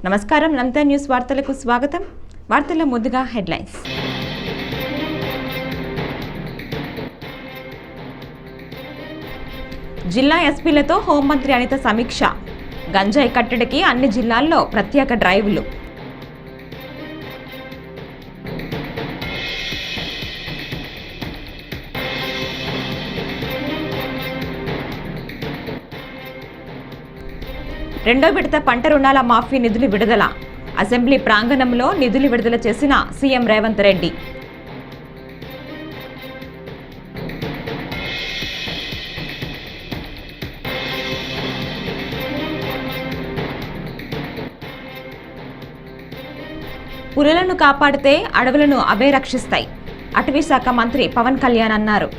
నమస్కారం, నంతా న్యూస్ వార్తలకు స్వాగతం. వార్తల ముందుగా హెడ్లైన్స్. జిల్లా ఎస్పీలతో హోంమంత్రి అనిత సమీక్ష. గంజాయి కట్టడికి అన్ని జిల్లాల్లో ప్రత్యేక డ్రైవ్లు. రెండో విడత పంట రుణాల మాఫీ నిధులు విడుదల. అసెంబ్లీ ప్రాంగణంలో నిధులు విడుదల చేసిన సీఎం రేవంత్ రెడ్డి. పులులను కాపాడితే అడవులను అవే రక్షిస్తాయి. అటవీ శాఖ మంత్రి పవన్ కళ్యాణ్ అన్నారు.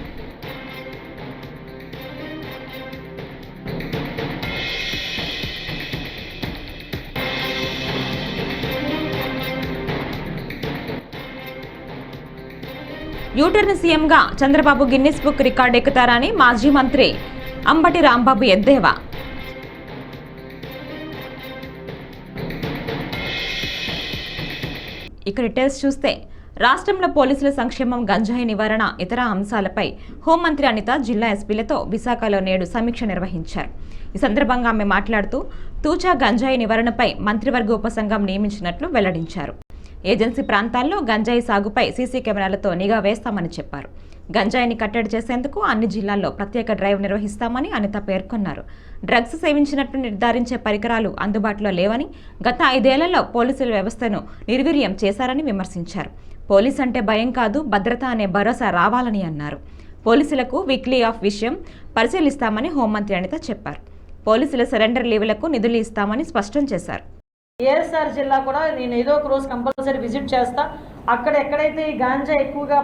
యూటర్న్ సీఎంగా చంద్రబాబు గిన్నిస్ బుక్ రికార్డు ఎక్కుతారని మాజీ మంత్రి అంబటి రాంబాబు ఎద్దేవా. ఇక డీటెయిల్స్ చూస్తే, రాష్ట్రంలో పోలీసుల సంక్షేమం, గంజాయి నివారణ, ఇతర అంశాలపై హోంమంత్రి అనిత జిల్లా ఎస్పీలతో విశాఖలో నేడు సమీక్ష నిర్వహించారు. ఈ సందర్భంగా ఆమె మాట్లాడుతూ తూచా గంజాయి నివారణపై మంత్రివర్గ ఉపసంఘం నియమించినట్లు వెల్లడించారు. ఏజెన్సీ ప్రాంతాల్లో గంజాయి సాగుపై సీసీ కెమెరాలతో నిఘా వేస్తామని చెప్పారు. గంజాయిని కట్టడి చేసేందుకు అన్ని జిల్లాల్లో ప్రత్యేక డ్రైవ్ నిర్వహిస్తామని అనిత పేర్కొన్నారు. డ్రగ్స్ సేవించినట్లు నిర్ధారించే పరికరాలు అందుబాటులో లేవని, గత 5 ఏళ్లలో పోలీసుల వ్యవస్థను నిర్వీర్యం చేశారని విమర్శించారు. పోలీస్ అంటే భయం కాదు, భద్రత అనే భరోసా రావాలని అన్నారు. పోలీసులకు వీక్లీ ఆఫ్ విషయం పరిశీలిస్తామని హోంమంత్రి అనిత చెప్పారు. పోలీసుల సరెండర్ లీవులకు నిధులు ఇస్తామని స్పష్టం చేశారు. ఏఎస్ఆర్ జిల్లా కూడా నేను ఏదో ఒక రోజు కంపల్సరీ విజిట్ చేస్తా. అక్కడ ఎక్కడైతే ఈ గాంజా ఎక్కువగా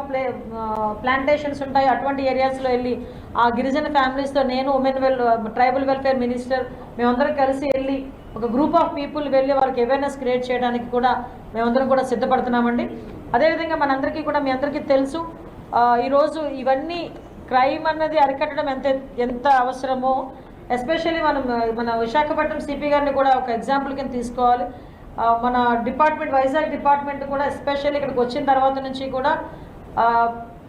ప్లాంటేషన్స్ ఉంటాయో అటువంటి ఏరియాస్లో వెళ్ళి ఆ గిరిజన ఫ్యామిలీస్తో నేను ట్రైబల్ వెల్ఫేర్ మినిస్టర్ మేమందరం కలిసి వెళ్ళి ఒక గ్రూప్ ఆఫ్ పీపుల్ వెళ్ళి వాళ్ళకి అవేర్నెస్ క్రియేట్ చేయడానికి కూడా మేమందరం కూడా సిద్ధపడుతున్నామండి. అదేవిధంగా మనందరికీ కూడా మీ అందరికీ తెలుసు, ఈరోజు ఇవన్నీ క్రైమ్ అన్నది అరికట్టడం ఎంత అవసరమో, ఎస్పెషల్లీ మన విశాఖపట్నం సిపి గారిని కూడా ఒక ఎగ్జాంపుల్ కింద తీసుకోవాలి. మన డిపార్ట్మెంట్, వైజాగ్ డిపార్ట్మెంట్ కూడా ఎస్పెషల్లీ ఇక్కడికి వచ్చిన తర్వాత నుంచి కూడా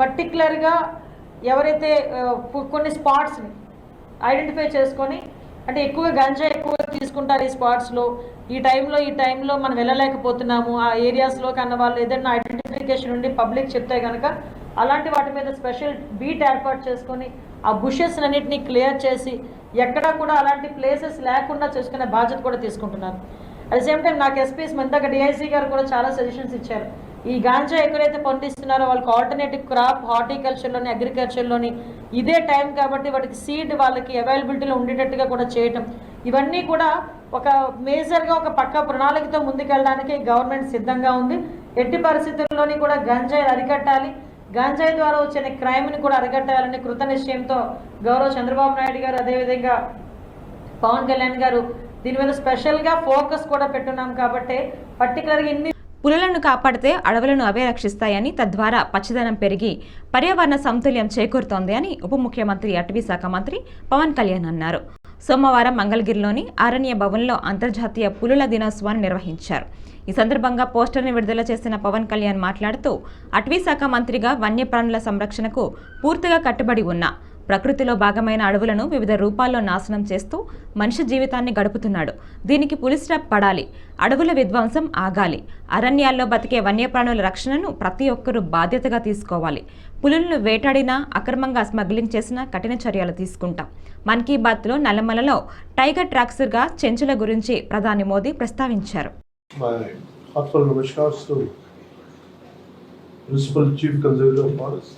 పర్టికులర్గా ఎవరైతే కొన్ని స్పాట్స్ని ఐడెంటిఫై చేసుకొని, అంటే ఎక్కువ గంజా ఎక్కువ తీసుకుంటారు ఈ స్పాట్స్లో, ఈ టైంలో మనం వెళ్ళలేకపోతున్నాము ఆ ఏరియాస్లో కన్నా వాళ్ళు ఏదైనా ఐడెంటిఫికేషన్ ఉండి పబ్లిక్ చెప్తే కనుక అలాంటి వాటి మీద స్పెషల్ బీట్ ఏర్పాటు చేసుకొని ఆ బుషెస్ అన్నింటినీ క్లియర్ చేసి ఎక్కడా కూడా అలాంటి ప్లేసెస్ లేకుండా చేసుకునే బాధ్యత కూడా తీసుకుంటున్నారు. అట్ ద సేమ్ టైం నాకు ఎస్పీస్ ఇందాక డిఐసీ గారు కూడా చాలా సజెషన్స్ ఇచ్చారు. ఈ గాంజా ఎక్కడైతే పండిస్తున్నారో వాళ్ళకి ఆల్టర్నేటివ్ క్రాప్ హార్టికల్చర్లోని, అగ్రికల్చర్లోని ఇదే టైం కాబట్టి వాటికి సీడ్ వాళ్ళకి అవైలబిలిటీలో ఉండేటట్టుగా కూడా చేయటం, ఇవన్నీ కూడా ఒక మేజర్గా ఒక పక్క ప్రణాళికతో ముందుకెళ్ళడానికి గవర్నమెంట్ సిద్ధంగా ఉంది. ఎట్టి పరిస్థితుల్లోని కూడా గంజాయి అరికట్టాలి, గంజాయి ద్వారా వచ్చిన క్రైమ్ని కూడా అరికట్టాలని కృత నిశ్చయంతో గౌరవ చంద్రబాబు నాయుడు గారు, అదేవిధంగా పవన్ కళ్యాణ్ గారు దీని మీద స్పెషల్గా ఫోకస్ కూడా పెట్టున్నాం. కాబట్టి పర్టికులర్గా పులులను కాపాడితే అడవులను అవే రక్షిస్తాయని, తద్వారా పచ్చదనం పెరిగి పర్యావరణ సమతుల్యం చేకూరుతోంది అని ఉప ముఖ్యమంత్రి, అటవీ శాఖ మంత్రి పవన్ కళ్యాణ్ అన్నారు. సోమవారం మంగళగిరిలోని అరణ్య భవన్లో అంతర్జాతీయ పులుల దినోత్సవాన్ని నిర్వహించారు. ఈ సందర్భంగా పోస్టర్ని విడుదల చేసిన పవన్ కళ్యాణ్ మాట్లాడుతూ, అటవీ శాఖ మంత్రిగా వన్యప్రాణుల సంరక్షణకు పూర్తిగా కట్టుబడి ఉన్న, ప్రకృతిలో భాగమైన అడవులను వివిధ రూపాల్లో నాశనం చేస్తూ మనిషి జీవితాన్ని గడుపుతున్నాడు. దీనికి పులి స్టాప్ పడాలి, అడవుల విధ్వంసం ఆగాలి, అరణ్యాల్లో బతికే వన్యప్రాణుల రక్షణను ప్రతి ఒక్కరూ బాధ్యతగా తీసుకోవాలి. పులులను వేటాడినా, అక్రమంగా స్మగ్లింగ్ చేసినా కఠిన చర్యలు తీసుకుంటాం. మన్ కీ బాత్లో నల్లమలలో టైగర్ ట్రాక్స్గా చెంచుల గురించి ప్రధాని మోదీ ప్రస్తావించారు. My heartfelt namaskars to Principal Chief Conservator of Forest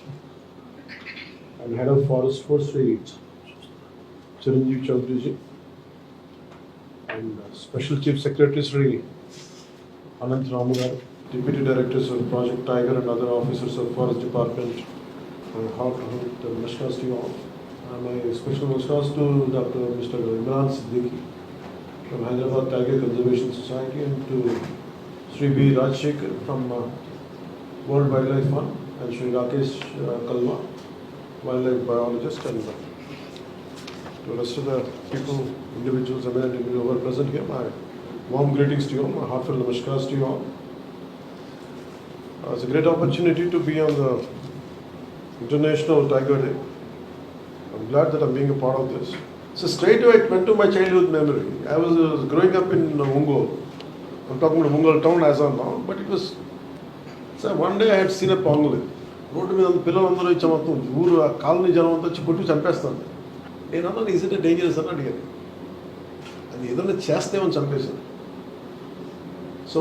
and Head of Forest Force Chiranjeev Chaudhary ji, and Special Chief Secretary Sri Anant Ramugar, Deputy Directors of Project Tiger and other officers of Forest Department. My heartfelt namaskars to you all. My special namaskars to Dr. Mr. Imran Siddiqui from Hyderabad Tiger Conservation Society, and to Sri B. Rajshekhar from World Wildlife Fund, and Sri Rakesh Kalwa, wildlife biologist, and to the rest of the people, individuals, eminent individuals who are present here, my Warm greetings to you all, my heartfelt namaskars to you all. It's a great opportunity to be on the International Tiger Day. I'm glad that I'm being a part of this. So straight away it went to my childhood memory. I was growing up in Ongole. I'm talking about Ongole town as of now, but it was, so one day I had seen a pangolin. Road మీద పిల్లలందరూ ఇచ్చే మొత్తం ఊరు ఆ colony జనం అంతా వచ్చి కొట్టి చంపేస్తాను. నేను అన్నాను ఈజ్ ఇట్ డేంజరస్ అని అడిగాను. అది ఏదైనా చేస్తేమని చంపేశాను. సో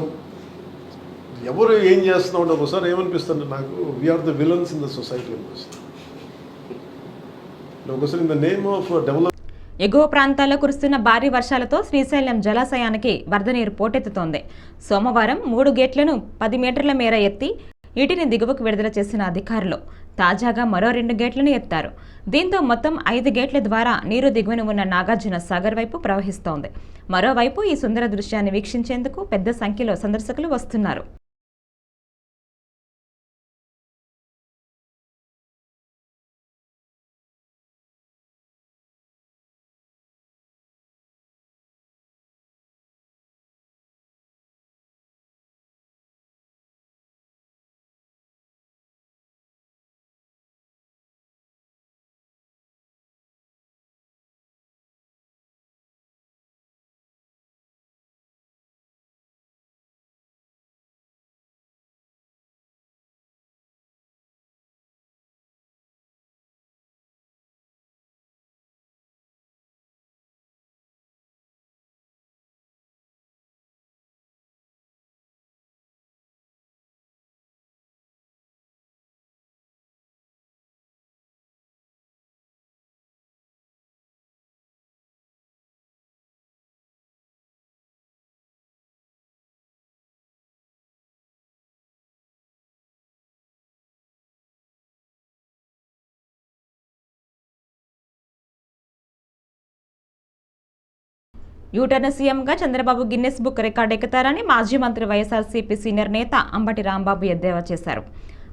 ఎవరు ఏం చేస్తున్నాం అంటే ఒకసారి ఏమనిపిస్తుంది నాకు, we are the villains in the society అనిపిస్తుంది. ఒకసారి in the name of develop. ఎగువ ప్రాంతాల్లో కురుస్తున్న భారీ వర్షాలతో శ్రీశైలం జలాశయానికి వరద నీరు పోటెత్తుతోంది. సోమవారం 3 గేట్లను 10 మీటర్ల మేర ఎత్తి నీటిని దిగువకు విడుదల చేసిన అధికారులు తాజాగా మరో 2 గేట్లను ఎత్తారు. దీంతో మొత్తం 5 గేట్ల ద్వారా నీరు దిగువన ఉన్న నాగార్జున సాగర్ వైపు ప్రవహిస్తోంది. మరోవైపు ఈ సుందర దృశ్యాన్ని వీక్షించేందుకు పెద్ద సంఖ్యలో సందర్శకులు వస్తున్నారు. యూటర్న్ సీఎంగా చంద్రబాబు గిన్నెస్ బుక్ రికార్డు ఎక్కుతారని మాజీ మంత్రి వైఎస్ఆర్సీపీ సీనియర్ నేత అంబటి రాంబాబు ఎద్దేవా చేశారు.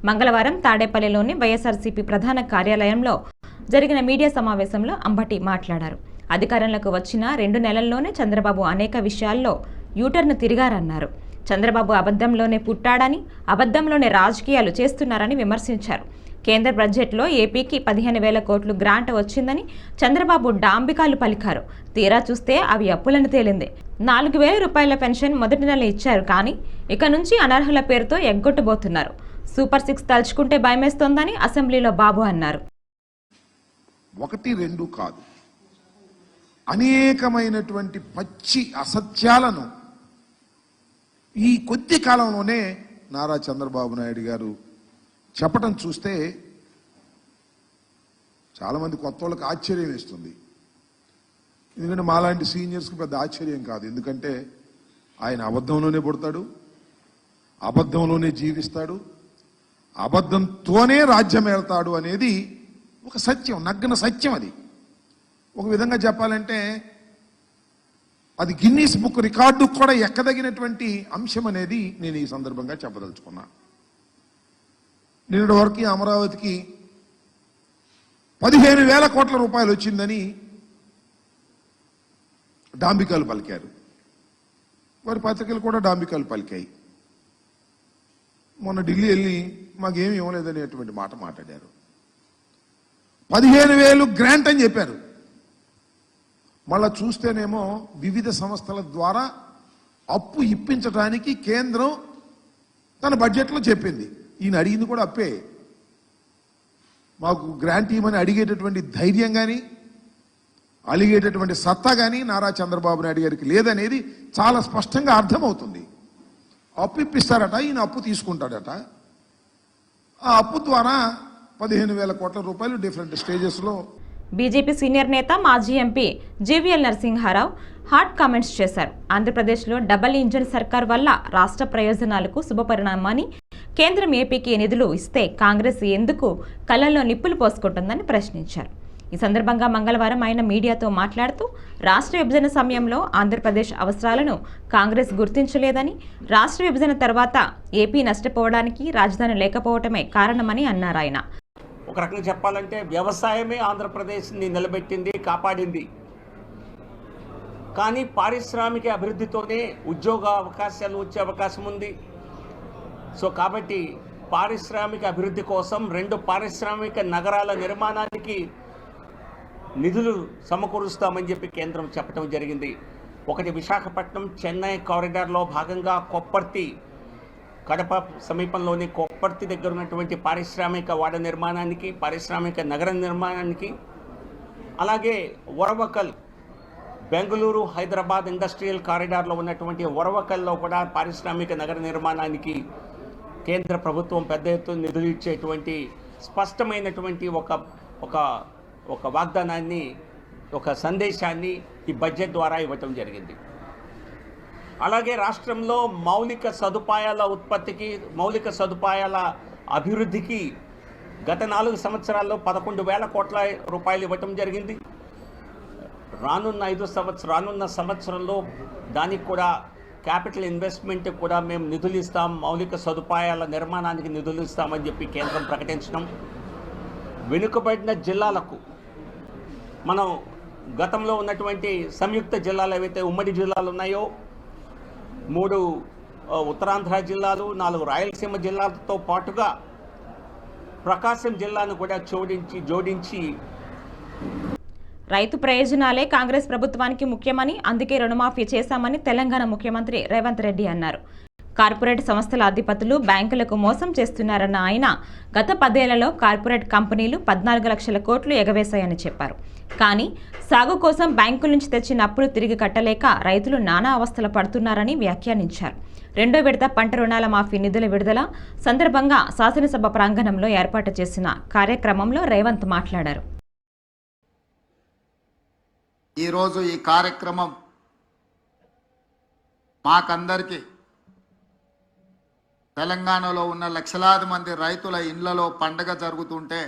మంగళవారం తాడేపల్లిలోని వైఎస్ఆర్సీపీ ప్రధాన కార్యాలయంలో జరిగిన మీడియా సమావేశంలో అంబటి మాట్లాడారు. అధికారంలోకి వచ్చిన 2 నెలల్లోనే చంద్రబాబు అనేక విషయాల్లో యూటర్న్ తిరిగారన్నారు. చంద్రబాబు అబద్ధంలోనే పుట్టాడని, అబద్ధంలోనే రాజకీయాలు చేస్తున్నారని విమర్శించారు. కేంద్ర బడ్జెట్లో ఏపీకి 15,000 కోట్లు గ్రాంట్ వచ్చిందని చంద్రబాబు డాంబికాలు పలికారు. తీరా చూస్తే అవి అప్పులను తేలింది. 4,000 రూపాయల పెన్షన్ మొదటి నెల ఇచ్చారు, కానీ ఇక నుంచి అనర్హుల పేరుతో ఎగ్గొట్టబోతున్నారు. సూపర్ 6 తలుచుకుంటే భయమేస్తోందని అసెంబ్లీలో బాబు అన్నారు. 1, 2 కాదు, అనేకమైనటువంటి పచ్చి అసత్యాలను ఈ కొద్ది కాలంలోనే నారా చంద్రబాబు నాయుడు గారు చెప్పటం చూస్తే చాలామంది కొత్త వాళ్ళకి ఆశ్చర్యం వేస్తుంది. ఎందుకంటే మాలాంటి సీనియర్స్కి పెద్ద ఆశ్చర్యం కాదు. ఎందుకంటే ఆయన అబద్ధంలోనే పుడతాడు, అబద్ధంలోనే జీవిస్తాడు, అబద్ధంతోనే రాజ్యం ఏళ్తాడు అనేది ఒక సత్యం, నగ్న సత్యం. అది ఒక విధంగా చెప్పాలంటే అది గిన్నీస్ బుక్ రికార్డు కూడా ఎక్కదగినటువంటి అంశం అనేది నేను ఈ సందర్భంగా చెప్పదలుచుకున్నా. నిన్నటి వరకు అమరావతికి 15,000 కోట్ల రూపాయలు వచ్చిందని డాంబికాలు పలికారు. వారి పత్రికలు కూడా డాంబికాలు పలికాయి. మొన్న ఢిల్లీ వెళ్ళి మాకేమి ఇవ్వలేదనేటువంటి మాట మాట్లాడారు. 15,000 గ్రాంట్ అని చెప్పారు. మళ్ళా చూస్తేనేమో వివిధ సంస్థల ద్వారా అప్పు ఇప్పించడానికి కేంద్రం తన బడ్జెట్లో చెప్పింది. ఈయన అడిగింది కూడా అప్పే. మాకు గ్రాంట్ ఇవ్వమని అడిగేటటువంటి ధైర్యం కానీ అలిగేటటువంటి సత్తా కానీ నారా చంద్రబాబు నాయుడు గారికి లేదనేది చాలా స్పష్టంగా అర్థమవుతుంది. అప్పు ఇప్పిస్తారట, ఈయన అప్పు తీసుకుంటాడట. ఆ అప్పు ద్వారా 15,000 కోట్ల రూపాయలు డిఫరెంట్ స్టేజెస్లో. బీజేపీ సీనియర్ నేత మాజీ MP GVL Narasimha Rao hot comments చేశారు. ఆంధ్రప్రదేశ్లో డబుల్ ఇంజిన్ సర్కార్ వల్ల రాష్ట్ర ప్రయోజనాలకు శుభపరిణామని, కేంద్రం ఏపీకి నిధులు ఇస్తే కాంగ్రెస్ ఎందుకు కళ్ళల్లో నిప్పులు పోసుకుంటుందని ప్రశ్నించారు. ఈ సందర్భంగా మంగళవారం ఆయన మీడియాతో మాట్లాడుతూ రాష్ట్ర విభజన సమయంలో ఆంధ్రప్రదేశ్ అవసరాలను కాంగ్రెస్ గుర్తించలేదని, రాష్ట్ర విభజన తర్వాత ఏపీ నష్టపోవడానికి రాజధాని లేకపోవటమే కారణమని అన్నారు. ఆయన ఒక రకంగా చెప్పాలంటే వ్యవసాయమే ఆంధ్రప్రదేశ్ని నిలబెట్టింది, కాపాడింది. కానీ పారిశ్రామిక అభివృద్ధితోనే ఉద్యోగ అవకాశాలు వచ్చే అవకాశం ఉంది. సో కాబట్టి పారిశ్రామిక అభివృద్ధి కోసం 2 పారిశ్రామిక నగరాల నిర్మాణానికి నిధులు సమకూరుస్తామని చెప్పి కేంద్రం చెప్పడం జరిగింది. ఒకటి విశాఖపట్నం చెన్నై కారిడార్లో భాగంగా కొప్పర్తి, కడప సమీపంలోని కొప్పర్తి దగ్గర ఉన్నటువంటి పారిశ్రామిక వాడ నిర్మాణానికి, పారిశ్రామిక నగరం నిర్మాణానికి, అలాగే వరవకల్ బెంగళూరు హైదరాబాద్ ఇండస్ట్రియల్ కారిడార్లో ఉన్నటువంటి వరవకల్లో కూడా పారిశ్రామిక నగర నిర్మాణానికి కేంద్ర ప్రభుత్వం పెద్ద ఎత్తున నిధులు ఇచ్చేటువంటి స్పష్టమైనటువంటి ఒక వాగ్దానాన్ని, ఒక సందేశాన్ని ఈ బడ్జెట్ ద్వారా ఇవ్వటం జరిగింది. అలాగే రాష్ట్రంలో మౌలిక సదుపాయాల ఉత్పత్తికి, మౌలిక సదుపాయాల అభివృద్ధికి గత 4 సంవత్సరాల్లో 11,000 కోట్ల రూపాయలు ఇవ్వటం జరిగింది. రానున్న సంవత్సరంలో దానికి కూడా క్యాపిటల్ ఇన్వెస్ట్మెంట్ కూడా మేము నిధులు ఇస్తాం, మౌలిక సదుపాయాల నిర్మాణానికి నిధులు ఇస్తామని చెప్పి కేంద్రం ప్రకటించడం. వెనుకబడిన జిల్లాలకు మనం గతంలో ఉన్నటువంటి సంయుక్త జిల్లాలు ఏవైతే ఉమ్మడి జిల్లాలు ఉన్నాయో, 3 ఉత్తరాంధ్ర జిల్లాలు, 4 రాయలసీమ జిల్లాలతో పాటుగా ప్రకాశం జిల్లాను కూడా జోడించి రైతు ప్రయోజనాలే కాంగ్రెస్ ప్రభుత్వానికి ముఖ్యమని, అందుకే రుణమాఫీ చేశామని తెలంగాణ ముఖ్యమంత్రి రేవంత్ రెడ్డి అన్నారు. కార్పొరేట్ సంస్థల అధిపతులు బ్యాంకులకు మోసం చేస్తున్నారన్న ఆయన గత 10 ఏళ్లలో కార్పొరేట్ కంపెనీలు 14 లక్షల కోట్లు ఎగవేశాయని చెప్పారు. కానీ సాగు కోసం బ్యాంకుల నుంచి తెచ్చిన అప్పులు తిరిగి కట్టలేక రైతులు నానా అవస్థలు పడుతున్నారని వ్యాఖ్యానించారు. 2వ విడత పంట రుణాల మాఫీ నిధుల విడుదల సందర్భంగా శాసనసభ ప్రాంగణంలో ఏర్పాటు చేసిన కార్యక్రమంలో రేవంత్ మాట్లాడారు. ఈరోజు ఈ కార్యక్రమం మాకందరికీ, తెలంగాణలో ఉన్న లక్షలాది మంది రైతుల ఇళ్లలో పండగ జరుగుతుంటే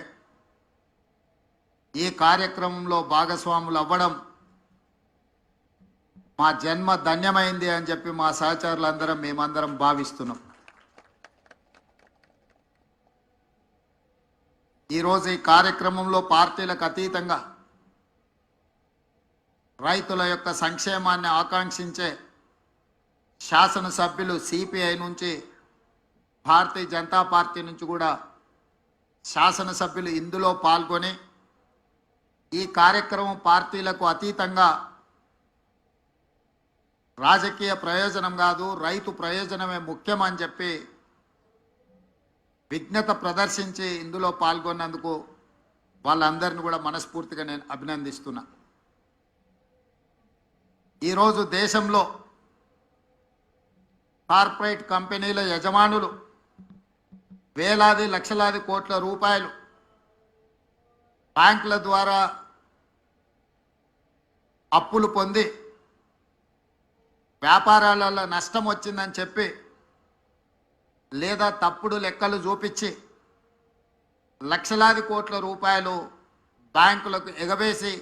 ఈ కార్యక్రమంలో భాగస్వాములు అవ్వడం మా జన్మ ధన్యమైంది అని చెప్పి మా సహచరులందరం మేమందరం భావిస్తున్నాం. ఈరోజు ఈ కార్యక్రమంలో పార్టీలకు అతీతంగా రైతుల యొక్క సంక్షేమాన్ని ఆకాంక్షించే శాసనసభ్యులు సిపిఐ నుంచి, భారతీయ జనతా పార్టీ నుంచి కూడా శాసనసభ్యులు ఇందులో పాల్గొని ఈ కార్యక్రమం పార్టీలకు అతీతంగా రాజకీయ ప్రయోజనం కాదు, రైతు ప్రయోజనమే ముఖ్యమని చెప్పి విజ్ఞత ప్రదర్శించి ఇందులో పాల్గొన్నందుకు వాళ్ళందరినీ కూడా మనస్ఫూర్తిగా నేను అభినందిస్తున్నా. ఈరోజు దేశంలో కార్పొరేట్ కంపెనీల యజమానులు వేలాది లక్షలాది కోట్ల రూపాయలు బ్యాంకుల ద్వారా అప్పులు పొంది వ్యాపారాలలో నష్టం వచ్చిందని చెప్పి లేదా తప్పుడు లెక్కలు చూపించి లక్షలాది కోట్ల రూపాయలు బ్యాంకులకు ఎగవేసి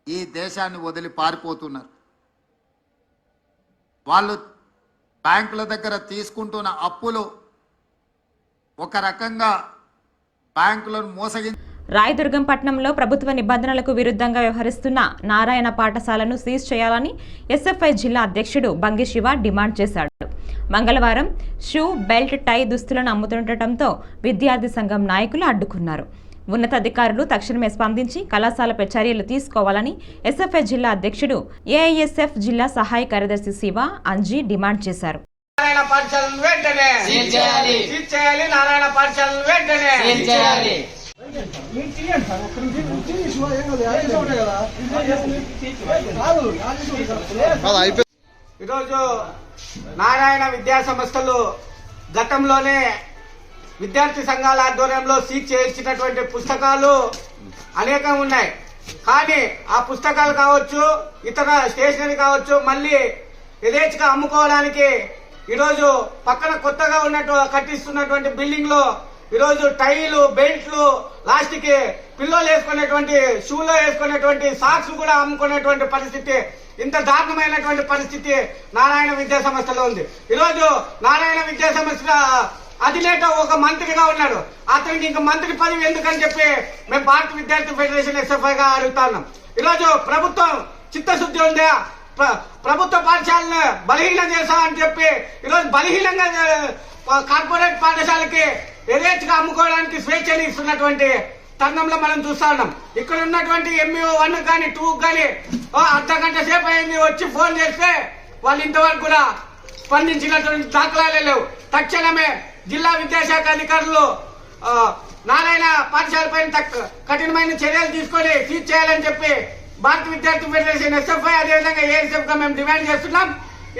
ఈ దేశాన్ని వదిలి పారిపోతున్నారు. వాళ్ళు బ్యాంకుల దగ్గర తీసుకుంటున్న అప్పులు ఒక రకంగా బ్యాంకులను మోసగించి రాయదుర్గం పట్టణంలో ప్రభుత్వ నిబంధనలకు విరుద్ధంగా వ్యవహరిస్తున్న నారాయణ పాఠశాలను సీజ్ చేయాలని ఎస్ఎఫ్ఐ జిల్లా అధ్యక్షుడు బంగి శివ డిమాండ్ చేశాడు. మంగళవారం షూ, బెల్ట్, టై దుస్తులను అమ్ముతుండటంతో విద్యార్థి సంఘం నాయకులు అడ్డుకున్నారు. ఉన్నతాధికారులు తక్షణమే స్పందించి కళాశాలపై చర్యలు తీసుకోవాలని ఎస్ఎఫ్ఐ జిల్లా అధ్యక్షుడు ఏఐఎస్ఎఫ్ జిల్లా సహాయ కార్యదర్శి శివ, అంజీ డిమాండ్ చేశారు. నారాయణ పాఠశాలను వెంటనే సీజ్ చేయాలి. నారాయణ పాఠశాలను వెంటనే సీజ్ చేయాలి. ఈరోజు నారాయణ విద్యా సంస్థలు గతంలోనే విద్యార్థి సంఘాల ఆధ్వర్యంలో సీజ్ చేయించినటువంటి పుస్తకాలు అనేకం ఉన్నాయి. కానీ ఆ పుస్తకాలు కావచ్చు, ఇతర స్టేషనరీ కావచ్చు, మళ్ళీ యథేచ్ఛగా అమ్ముకోవడానికి ఈరోజు పక్కన కొత్తగా కట్టిస్తున్నటువంటి బిల్డింగ్ లో ఈరోజు టైలు, బెల్ట్లు, లాస్ట్కి పిల్లోలు వేసుకునేటువంటి, షూలో వేసుకునేటువంటి సాక్స్ కూడా అమ్ముకునేటువంటి పరిస్థితి, ఇంత దారుణమైనటువంటి పరిస్థితి నారాయణ విద్యా సంస్థలో ఉంది. ఈరోజు నారాయణ విద్యా సంస్థ అధినేత ఒక మంత్రిగా ఉన్నాడు. అతనికి ఇంకా మంత్రి పదవి ఎందుకని చెప్పి మేము భారత విద్యార్థి ఫెడరేషన్ ఎస్ఎఫ్ఐ గా అడుగుతున్నాం. ఈరోజు ప్రభుత్వం చిత్తశుద్ధి ఉందా? ప్రభుత్వ పాఠశాలను బలహీనం చేస్తామని చెప్పి ఈరోజు బలహీనంగా కార్పొరేట్ పాఠశాలకి యథేచ్ఛగా అమ్ముకోవడానికి స్వేచ్ఛని ఇస్తున్నటువంటి తరుణంలో మనం చూస్తా ఉన్నాం. ఇక్కడ ఉన్నటువంటి ఎంఈఓ 1 కానీ 2 కానీ అర్ధగంట సేపు అయింది వచ్చి ఫోన్ చేస్తే వాళ్ళు ఇంతవరకు కూడా స్పందించినటువంటి దాఖలాలే లేవు. తక్షణమే జిల్లా విద్యాశాఖ అధికారులు నారాయణ పాఠశాల పైన కఠినమైన చర్యలు తీసుకొని సీజ్ చేయాలని చెప్పి భారత విద్యార్థి ఫెడరేషన్ ఎస్ఎఫ్ఐ అదేవిధంగా ఏఎస్ఎఫ్ గా మేము డిమాండ్ చేస్తున్నాం.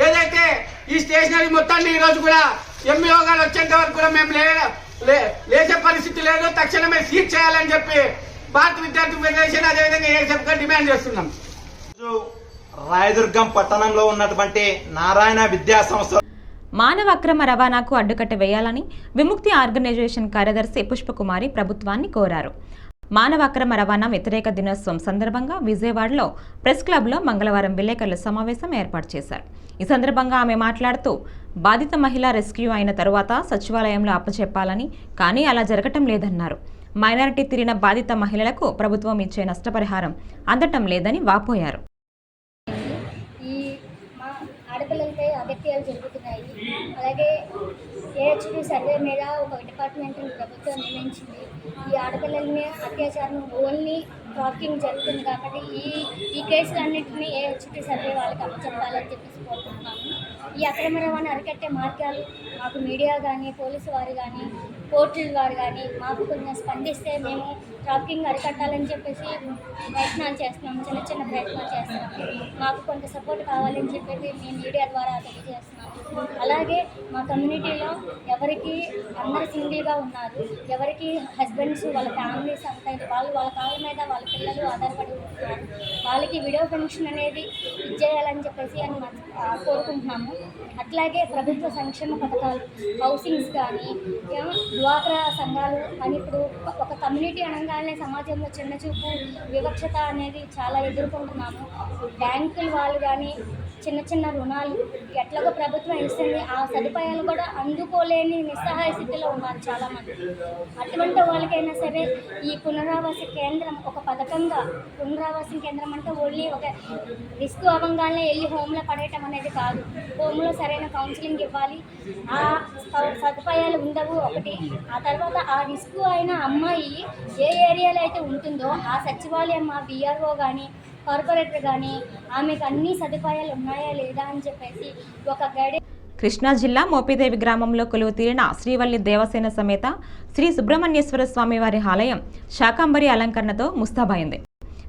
ఏదైతే ఈ స్టేషనరీ మొత్తాన్ని ఈ రోజు కూడా ఎంఈఓ గారు వచ్చేంత వరకు కూడా మేము లేచే పరిస్థితి లేదు. తక్షణమే సీజ్ చేయాలని చెప్పి భారత విద్యార్థి ఫెడరేషన్ అదేవిధంగా ఏఎస్ఎఫ్ గా డిమాండ్ చేస్తున్నాం. రాయదుర్గం పట్టణంలో ఉన్నటువంటి నారాయణ విద్యా సంస్థ మానవ అక్రమ రవాణాకు అడ్డుకట్ట వేయాలని విముక్తి ఆర్గనైజేషన్ కార్యదర్శి పుష్పకుమారి ప్రభుత్వాన్ని కోరారు. మానవ అక్రమ రవాణా వ్యతిరేక దినోత్సవం సందర్భంగా విజయవాడలో ప్రెస్ క్లబ్లో మంగళవారం విలేకరుల సమావేశం ఏర్పాటు చేశారు. ఈ సందర్భంగా ఆమె మాట్లాడుతూ బాధిత మహిళ రెస్క్యూ అయిన తరువాత సచివాలయంలో అప్పచెప్పాలని, కానీ అలా జరగటం లేదన్నారు. మైనారిటీ తీరిన బాధిత మహిళలకు ప్రభుత్వం ఇచ్చే నష్టపరిహారం అందటం లేదని వాపోయారు. ఆడపిల్లలపై అగత్యాలు జరుగుతున్నాయి. అలాగే ఏహెచ్పి సర్వే మీద ఒక డిపార్ట్మెంట్ని ప్రభుత్వం నియమించింది. ఈ ఆడపిల్లల్ని అత్యాచారం ఓన్లీ ట్రాకింగ్ జరుగుతుంది కాబట్టి ఈ కేసులన్నింటినీ ఏహెచ్పి సర్వే వాళ్ళకి అప్పచెప్పాలని చెప్పేసి కోరుకుంటున్నాము. ఈ అక్రమ రవాణా అరికట్టే మార్గాలు మాకు మీడియా కానీ పోలీసు వారు కానీ కోర్టుల వారు కానీ మాకు కొంచెం స్పందిస్తే మేము ట్రాకింగ్ అరికట్టాలని చెప్పేసి ప్రయత్నాలు చేస్తున్నాము. చిన్న చిన్న ప్రయత్నాలు చేస్తున్నాము. మాకు కొంత సపోర్ట్ కావాలని చెప్పేసి మేము మీడియా ద్వారా తెలియజేస్తున్నాము. అలాగే మా కమ్యూనిటీలో ఎవరికి అందరు సింగిల్గా ఉన్నారు, ఎవరికి హస్బెండ్స్ వాళ్ళ ఫ్యామిలీస్ అంతా వాళ్ళ కాళ్ళ మీద వాళ్ళ పిల్లలు ఆధారపడి ఉంటున్నారు, వాళ్ళకి విడో పెన్షన్ అనేది ఇచ్చేయాలని చెప్పేసి అని కోరుకుంటున్నాము. అట్లాగే ప్రభుత్వ సంక్షేమ పథకాలు, హౌసింగ్స్ కానీ, డ్వాక్రా సంఘాలు అని ఇప్పుడు ఒక కమ్యూనిటీ అనగానే సమాజంలో చిన్న చూపు వివక్షత అనేది చాలా ఎదుర్కొంటున్నాము. బ్యాంకుల వాళ్ళు కానీ చిన్న చిన్న రుణాలు ఎట్లాగో ప్రభుత్వం ఇస్తుంది, ఆ సదుపాయాలు కూడా అందుకోలేని నిస్సహాయ స్థితిలో ఉన్నారు చాలామంది. అటువంటి వాళ్ళకైనా సరే ఈ పునరావాస కేంద్రం ఒక పథకంగా, పునరావాస కేంద్రం అంటే ఓన్లీ ఒక రిస్క్ అవ్వగానే వెళ్ళి హోమ్లో పడేయటం అనేది కాదు. హోమ్లో సరైన కౌన్సిలింగ్ ఇవ్వాలి. ఆ సదుపాయాలు ఉండవు ఒకటి. ఆ తర్వాత ఆ రిస్క్ అయిన అమ్మాయి ఏ ఏరియాలో అయితే ఉంటుందో ఆ సచివాలయం, ఆ విఆర్ఓ కానీ కార్పొరేటర్ కానీ ఆమెకు అన్ని సదుపాయాలు ఉన్నాయా లేదా అని చెప్పేసి ఒక గైడెన్స్. కృష్ణా జిల్లా మోపిదేవి గ్రామంలో కొలువు తీరిన శ్రీవల్లి దేవసేన సమేత శ్రీ సుబ్రహ్మణ్యేశ్వర స్వామివారి ఆలయం శాకంబరి అలంకరణతో ముస్తాబైంది.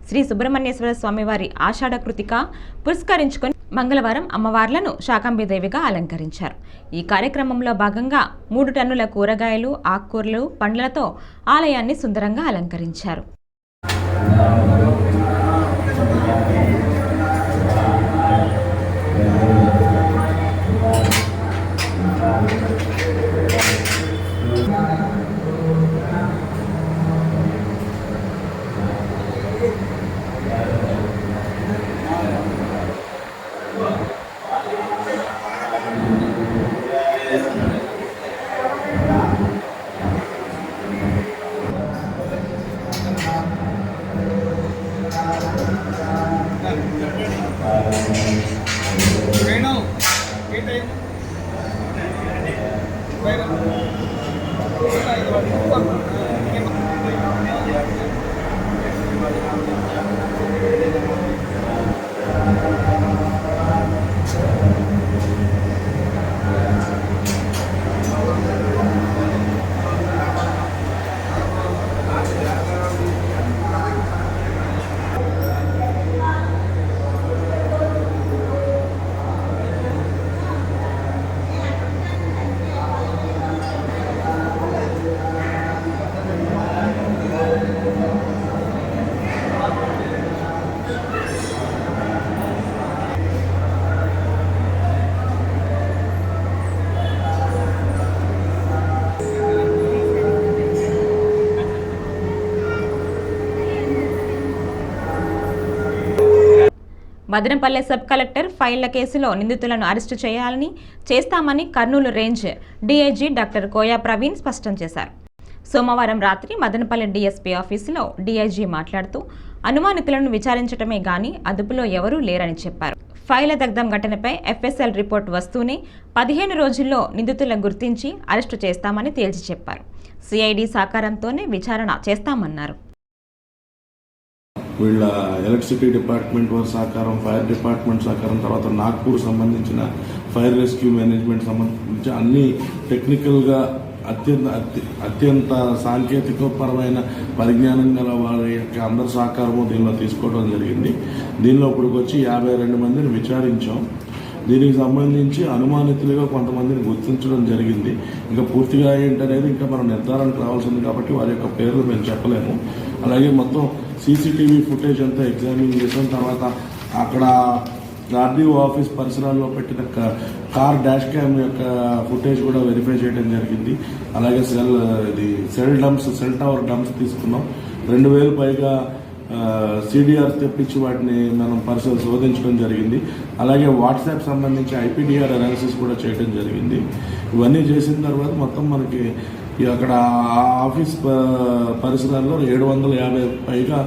శ్రీ సుబ్రహ్మణ్యేశ్వర స్వామివారి ఆషాఢ కృతిక పురస్కరించుకొని మంగళవారం అమ్మవార్లను శాకంబిదేవిగా అలంకరించారు. ఈ కార్యక్రమంలో భాగంగా 3 టన్నుల కూరగాయలు, ఆకుకూరలు, పండ్లతో ఆలయాన్ని సుందరంగా అలంకరించారు. మదనపల్లె సబ్ కలెక్టర్ ఫైళ్ల కేసులో నిందితులను అరెస్టు చేస్తామని Kurnool range DIG doctor Koya Praveen స్పష్టం చేశారు. సోమవారం రాత్రి మదనపల్లి డీఎస్పీ ఆఫీసులో డీఐజీ మాట్లాడుతూ అనుమానితులను విచారించడమే గాని అదుపులో ఎవరూ లేరని చెప్పారు. ఫైళ్ల దగ్ధం ఘటనపై ఎఫ్ఎస్ఎల్ రిపోర్ట్ వస్తూనే 15 రోజుల్లో నిందితులను గుర్తించి అరెస్టు చేస్తామని తేల్చి చెప్పారు. సిఐడి సహకారంతోనే విచారణ చేస్తామన్నారు. వీళ్ళ ఎలక్ట్రిసిటీ డిపార్ట్మెంట్ వారి సహకారం, ఫైర్ డిపార్ట్మెంట్ సహకారం, తర్వాత నాగ్పూర్ సంబంధించిన ఫైర్ రెస్క్యూ మేనేజ్మెంట్ సంబంధించి అన్ని టెక్నికల్గా అత్యంత సాంకేతికపరమైన పరిజ్ఞానం గల వారి యొక్క అందరి సహకారము దీనిలో తీసుకోవడం జరిగింది. దీనిలో ఇప్పటికి వచ్చి 52 మందిని విచారించాం. దీనికి సంబంధించి అనుమానితులుగా కొంతమందిని గుర్తించడం జరిగింది. ఇంకా పూర్తిగా ఏంటనేది ఇంకా మనం నిర్ధారణకు రావాల్సింది కాబట్టి వారి యొక్క పేర్లు మేము చెప్పలేము. అలాగే మొత్తం సీసీటీవీ ఫుటేజ్ అంతా ఎగ్జామిన్ చేసిన తర్వాత అక్కడ ఆర్డీఓ ఆఫీస్ పరిసరాల్లో పెట్టిన కార్ డాష్ క్యామ్ యొక్క ఫుటేజ్ కూడా వెరిఫై చేయడం జరిగింది. అలాగే సెల్ టవర్ డంప్స్ తీసుకున్నాం. 2000 పైగా సిడిఆర్ తెప్పించి వాటిని మనం శోధించడం జరిగింది. అలాగే వాట్సాప్ సంబంధించి ఐపీడీఆర్ అనాలిసిస్ కూడా చేయడం జరిగింది. ఇవన్నీ చేసిన తర్వాత మొత్తం మనకి అక్కడ ఆఫీస్ పరిసరాల్లో 750 పైగా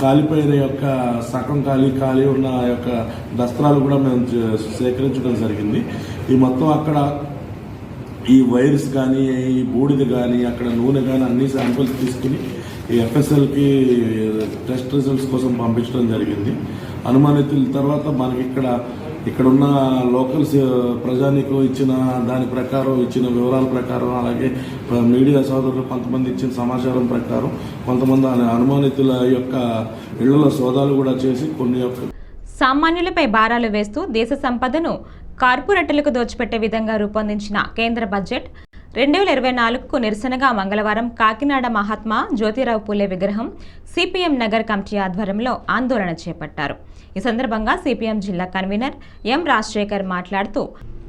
కాలిపోయిన యొక్క సగం ఖాళీ ఉన్న యొక్క దస్త్రాలు కూడా మేము సేకరించడం జరిగింది. ఈ మొత్తం అక్కడ ఈ వైరస్ కానీ, ఈ బూడిద కానీ, అక్కడ నూనె కానీ అన్ని శాంపుల్స్ తీసుకుని ఈ ఎఫ్ఎస్ఎల్కి టెస్ట్ రిజల్ట్స్ కోసం పంపించడం జరిగింది. అనుమానితుల తర్వాత మనకి ఇక్కడ ఉన్న లోకల్స్ ప్రజానికి ఇచ్చిన దాని ప్రకారం, ఇచ్చిన వివరాల ప్రకారం, అలాగే మీడియా సోదరులు కొంతమంది ఇచ్చిన సమాచారం ప్రకారం కొంతమంది అనుమానితుల యొక్క ఇళ్లలో సోదాలు కూడా చేసి కొన్ని సామాన్యులపై భారాలు వేస్తూ దేశ సంపదను కార్పొరేటర్లకు దోచిపెట్టే విధంగా రూపొందించిన కేంద్ర బడ్జెట్ 2024కు నిరసనగా మంగళవారం కాకినాడ మహాత్మా జ్యోతిరావు పూలే విగ్రహం సిపిఎం నగర్ కమిటీ ఆధ్వర్యంలో ఆందోళన చేపట్టారు. ఈ సందర్భంగా సిపిఎం జిల్లా కన్వీనర్ ఎం రాజశేఖర్ మాట్లాడుతూ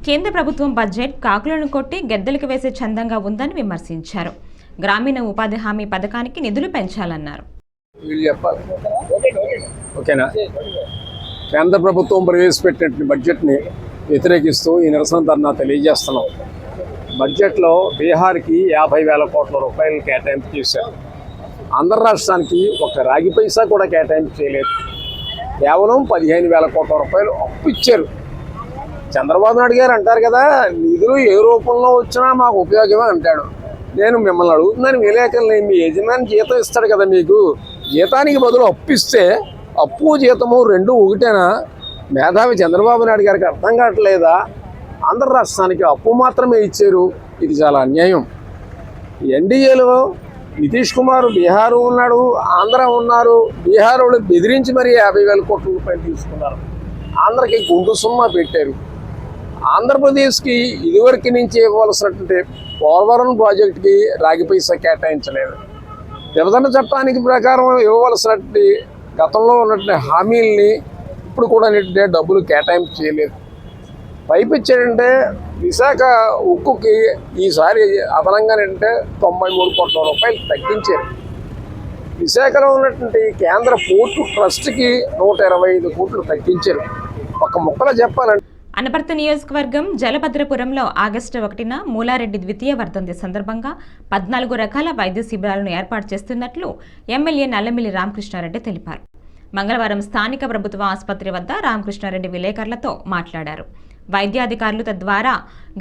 కేంద్ర ప్రభుత్వం బడ్జెట్ కాకులను కొట్టి గెద్దలకు వేసే చందంగా ఉందని విమర్శించారు. గ్రామీణ ఉపాధి హామీ పథకానికి నిధులు పెంచాలన్నారు. కేంద్ర ప్రభుత్వం ప్రవేశపెట్టిన బడ్జెట్ని వ్యతిరేకిస్తూ ఈ నిరసన ధర్నా తెలియజేస్తున్నాం. బడ్జెట్లో బీహార్కి 50,000 కోట్ల రూపాయలు కేటాయింపు చేశారు. ఆంధ్ర రాష్ట్రానికి ఒక రాగి పైసా కూడా కేటాయింపు చేయలేదు. కేవలం 15,000 కోట్ల రూపాయలు అప్పు ఇచ్చారు. చంద్రబాబు నాయుడు గారు అంటారు కదా, నిధులు ఏ రూపంలో వచ్చినా మాకు ఉపయోగమే అంటాడు. నేను మిమ్మల్ని అడుగుతున్నాను, విలేకరులు, మీ యజమాని జీతం ఇస్తాడు కదా, మీకు జీతానికి బదులు అప్పు ఇస్తే అప్పు జీతము రెండు ఒకటేనా? మేధావి చంద్రబాబు నాయుడు గారికి అర్థం కావట్లేదా? ఆంధ్ర రాష్ట్రానికి అప్పు మాత్రమే ఇచ్చారు. ఇది చాలా అన్యాయం. ఎన్డీఏలో నితీష్ కుమార్ బీహార్ ఉన్నాడు, ఆంధ్ర ఉన్నారు. బీహార్ వాళ్ళు బెదిరించి మరీ 50,000 కోట్ల రూపాయలు తీసుకున్నారు. ఆంధ్రకి గుండు సుమ్మా పెట్టారు. ఆంధ్రప్రదేశ్కి ఇదివరకు నుంచి ఇవ్వాల్సినటువంటి పోలవరం ప్రాజెక్టుకి రాగి పైసా కేటాయించలేదు. విభజన చట్టానికి ప్రకారం ఇవ్వవలసినటువంటి గతంలో ఉన్నటువంటి హామీల్ని ఇప్పుడు కూడా డబ్బులు కేటాయింపు చేయలేదు. పైపిచ్చాడంటే విశాఖ ఉక్కుకి ఈసారి అదనంగా 93 కోట్ల రూపాయలు తగ్గించారు. విశాఖలో ఉన్నటువంటి కేంద్ర పోర్టు ట్రస్ట్కి 125 కోట్లు తగ్గించారు. ఒక ముక్కలో చెప్పాలంటే అనపర్తి నియోజకవర్గం జలభద్రపురంలో ఆగస్టు 1న మూలారెడ్డి ద్వితీయ వర్ధంతి సందర్భంగా 14 రకాల వైద్య శిబిరాలను ఏర్పాటు చేస్తున్నట్లు ఎమ్మెల్యే నల్లమిల్లి రామకృష్ణారెడ్డి తెలిపారు. మంగళవారం స్థానిక ప్రభుత్వ ఆసుపత్రి వద్ద రామకృష్ణారెడ్డి విలేకరులతో మాట్లాడారు. వైద్యాధికారులు తద్వారా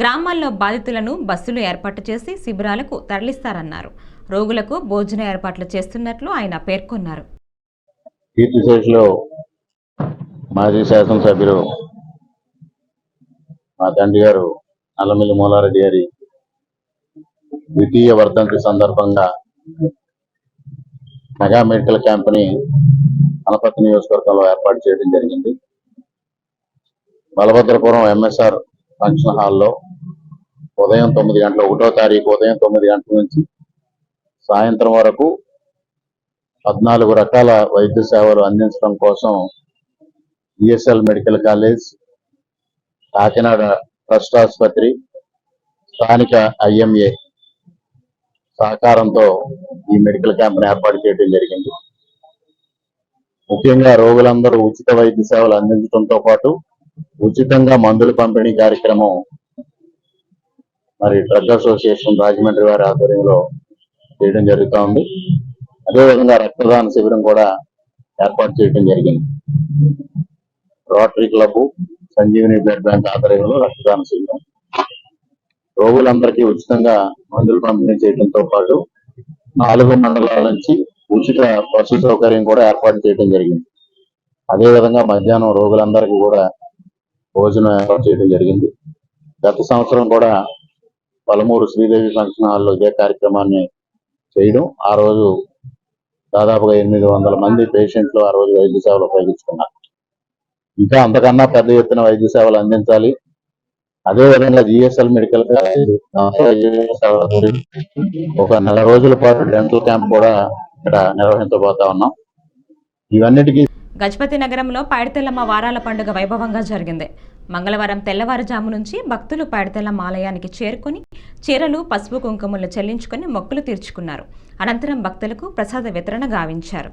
గ్రామాల్లో బాధితులను బస్సులు ఏర్పాటు చేసి శిబిరాలకు తరలిస్తారన్నారు. రోగులకు భోజన ఏర్పాట్లు చేస్తున్నట్లు ఆయన పేర్కొన్నారు. మాజీ శాసనసభ్యులు మా తండ్రి గారు నల్లమిల్లి మూలారెడ్డి గారి ద్వితీయ వర్ధంతి సందర్భంగా మెగా మెడికల్ క్యాంప్ని అనపర్తి నియోజకవర్గంలో ఏర్పాటు చేయడం జరిగింది. బలభద్రపురం ఎంఎస్ఆర్ ఫంక్షన్ హాల్లో ఉదయం 9 గంటల 1వ తారీఖు ఉదయం 9 గంటల నుంచి సాయంత్రం వరకు 14 రకాల వైద్య సేవలు అందించడం కోసం ESL medical college, Kakinada trust ఆసుపత్రి, స్థానిక ఐఎంఏ సహకారంతో ఈ మెడికల్ క్యాంప్ను ఏర్పాటు చేయడం జరిగింది. ముఖ్యంగా రోగులందరూ ఉచిత వైద్య సేవలు అందించడంతో పాటు ఉచితంగా మందులు పంపిణీ కార్యక్రమం మరి డ్రగ్ అసోసియేషన్ రాజమండ్రి వారి ఆధ్వర్యంలో చేయడం జరుగుతూ ఉంది. అదేవిధంగా రక్తదాన శిబిరం కూడా ఏర్పాటు చేయడం జరిగింది. Rotary club, Sanjeevini blood bank ఆధ్వర్యంలో రక్తదాన శిబిరం రోగులందరికీ ఉచితంగా మందులు పంపిణీ చేయడంతో పాటు 4 మండలాల నుంచి ఉచిత బస్సు సౌకర్యం కూడా ఏర్పాటు చేయడం జరిగింది. అదేవిధంగా మధ్యాహ్నం రోగులందరికీ కూడా భోజనం ఏర్పాటు చేయడం జరిగింది. గత సంవత్సరం కూడా పలమూరు శ్రీదేవి ఫంక్షన్ హాల్లో ఇదే కార్యక్రమాన్ని చేయడం, ఆ రోజు దాదాపుగా 800 మంది పేషెంట్లు ఆ రోజు వైద్య సేవలు ఉపయోగించుకున్నారు. ఇంకా అంతకన్నా పెద్ద ఎత్తున వైద్య సేవలు అందించాలి. అదేవిధంగా జిఎస్ఎల్ మెడికల్ కాలేజ్ ఒక 4 రోజుల పాటు డెంటల్ క్యాంప్ కూడా ఇక్కడ నిర్వహించబోతా ఉన్నాం. ఇవన్నిటికీ గజపతి నగరంలో పైడితెల్లమ్మ వారాల పండుగ వైభవంగా జరిగింది. మంగళవారం తెల్లవారుజాము నుంచి భక్తులు పైడితెల్లమ్మ ఆలయానికి చేరుకుని చీరలు, పసుపు, కుంకుమలు చెల్లించుకుని మొక్కులు తీర్చుకున్నారు. అనంతరం భక్తులకు ప్రసాద వితరణ గావించారు.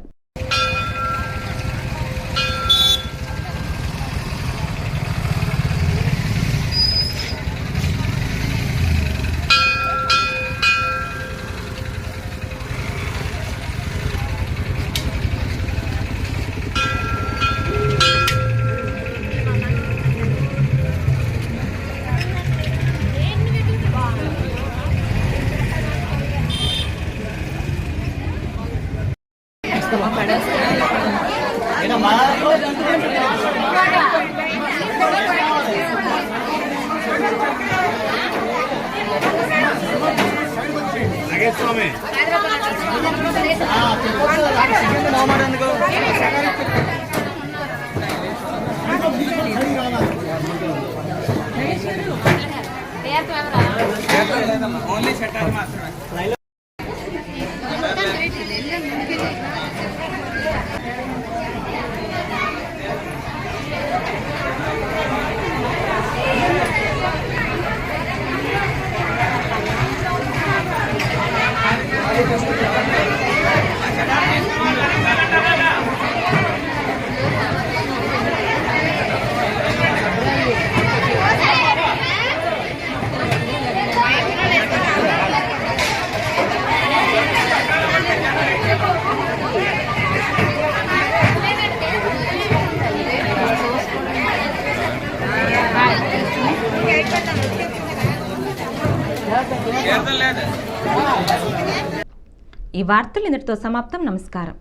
ఈ వార్తలు ఇంతటితో సమాప్తం. నమస్కారం.